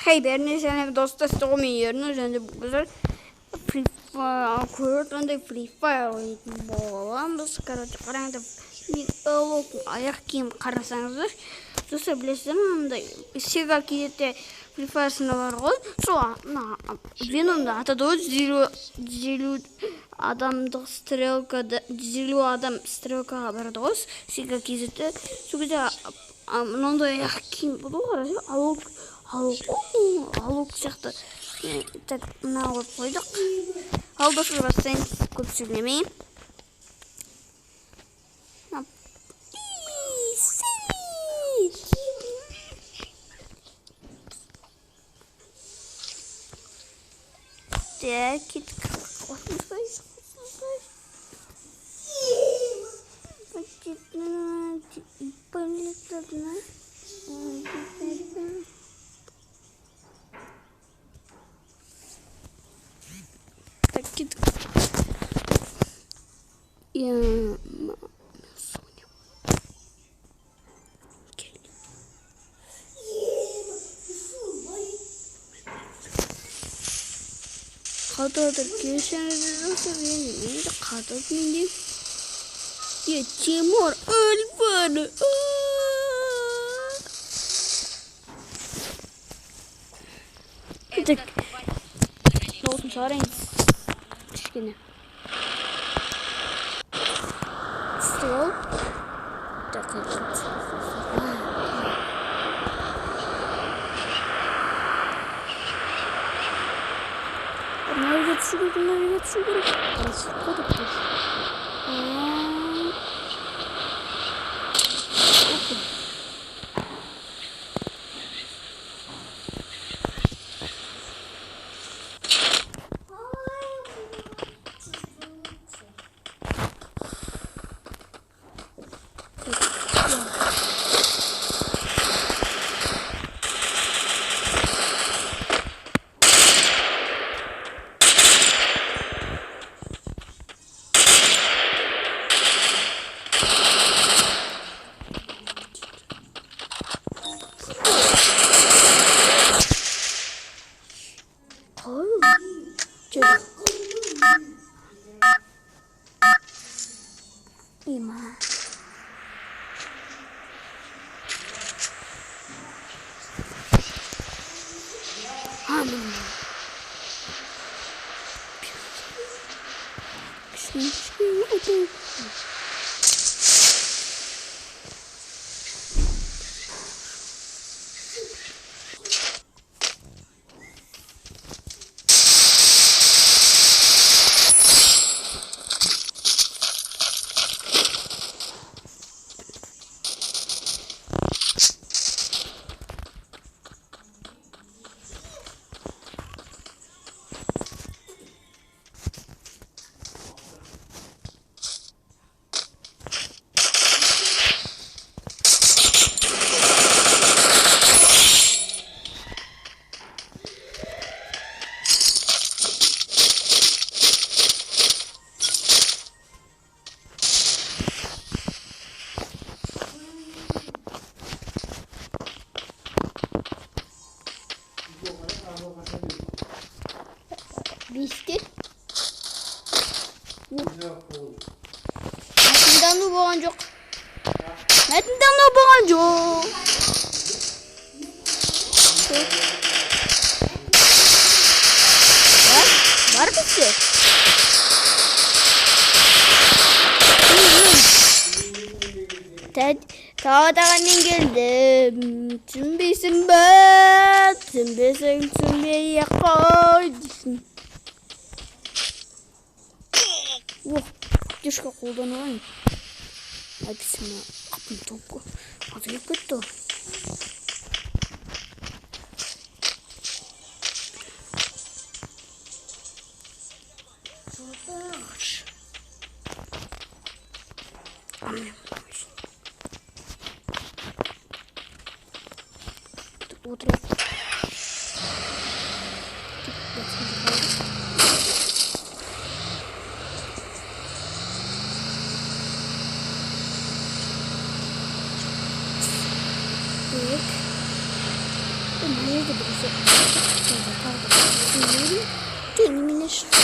Hey, бәріне және достастығы мен ерінің және бұғыздар көрдіңді Free Fire ойнайтын боламыз. Короче, қараңды аяқ киім қарасаңыздар. Достар, білесіздер, мынандай Sega кейде Free Fire сыналар ғой. Сол, Веномда атады ғой, 150 адамдық стрелкада, 150 адам стрелкаға барады ғой, Sega кейде. Сол кезде мынандай аяқ киім болды ғой, алук сияқты. Так, мына қойып қойдық. Ал достар, бастайын, көп сөйлемейін. Так, кеттік. Так, кеттік. Қатадыр кешеңіздер мені қатады менде. Тимур өлбеді. Так, ноутын шығарайын. Кішкене. Стол. Так, навигация шугар. Расходы тоже. Bitti. Мәтіндану болған жоқ. Мәтіндану болған жоқ. Бар бітсе. Тағатаға мен келдім. Түсінбейсің бе? Түсінбесең түсінбей қой дейсің. Дешқа қолдануын. Әпісіме қапын топқа. Азып кетті. Отряд. Так. Nerede birisi? Kendimine şıkkı.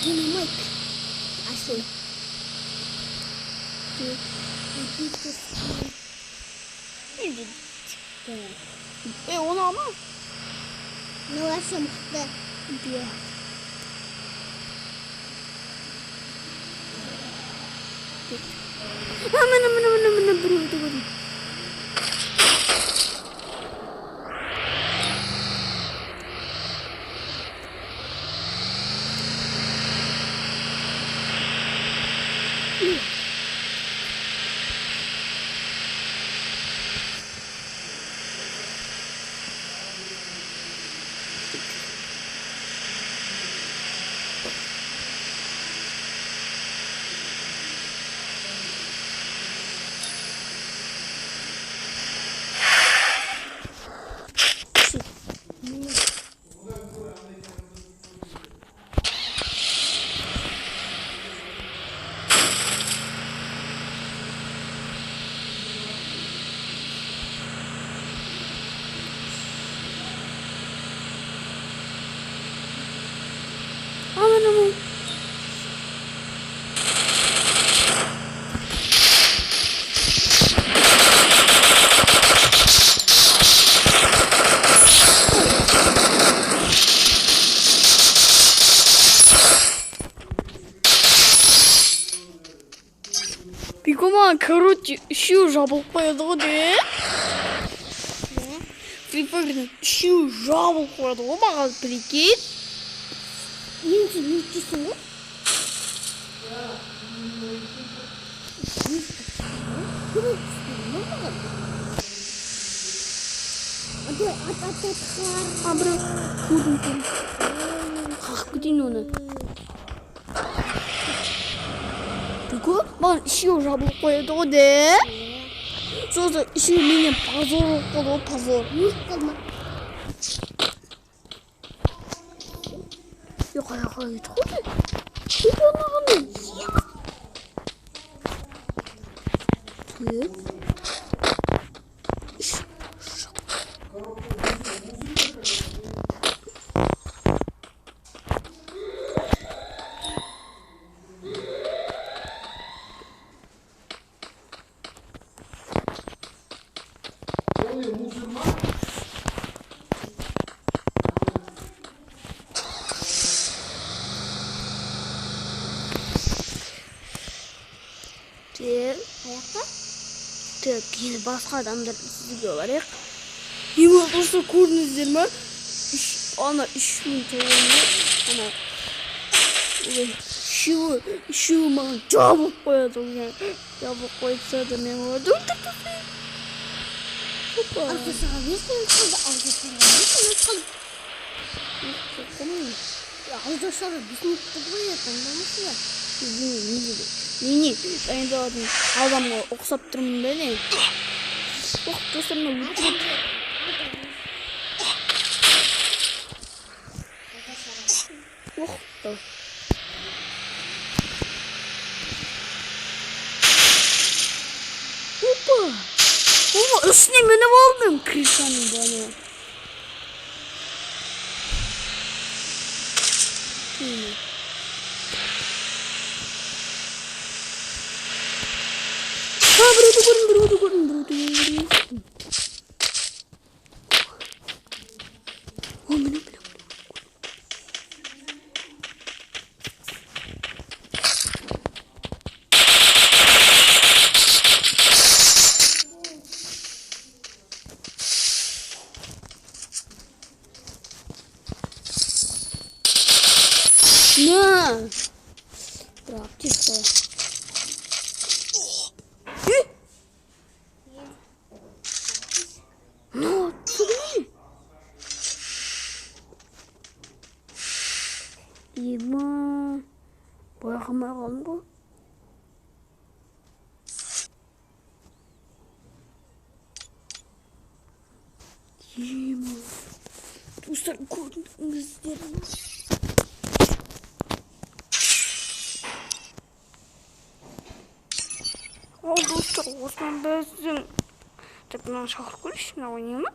Dynamite. Asıl. Onu ama. Ne var şıқты? Diye. Aman buru. Aman. Бигома, короче, үшеуi жабылып қояды ғой де. Фрифайрдың үшеуi жабылып қояды ғой, маған прикинь. Енді не істейсің ғой? Абыры көрдім. Қақып кетейін оны. Бігу, маған үшеуi жабылып қояды ғой де. Сосын үшеуi менен позор болып қалды ғой, позор. Yok ayağa git. Git onu. Git. Аяқта? Тек енді басқа адамдар сізге барайық. Ең осы көрдіңіздер ме? Ана 3000 теңгені үшеуі маған жабылып қояды. Жабылып қойса да мен оларды өлтірдім. Алтысыға 5 минут қалды. Алтысыға 5 минут қояды. Не дайындаладың адамға ұқсап тұрмын да не? Достарына өтірет. Оқты. Опа! Үстіне мініп алдым кришаның баны. Біреуді көрдім. О, міне. На! Практика. Ну, смотри. Дима. Бояғымай қалдым ғой. Достар, көрдіңіздер ме? Ал достар, осыдан біздің так мынаны шақырып көрейікші, мынау не ма?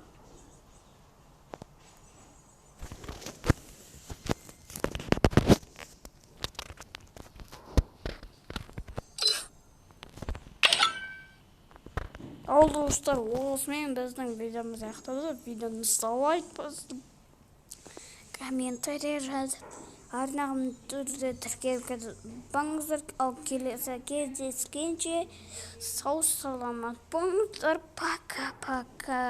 Ал достар, осымен біздің видеомыз аяқталды. Видеоны лайк басып, комментарий жазып, арнағын түрде тіркеліп кетіңіздер. Ал келесі кездескенше сау саламат болыңыздар. Пока-пока.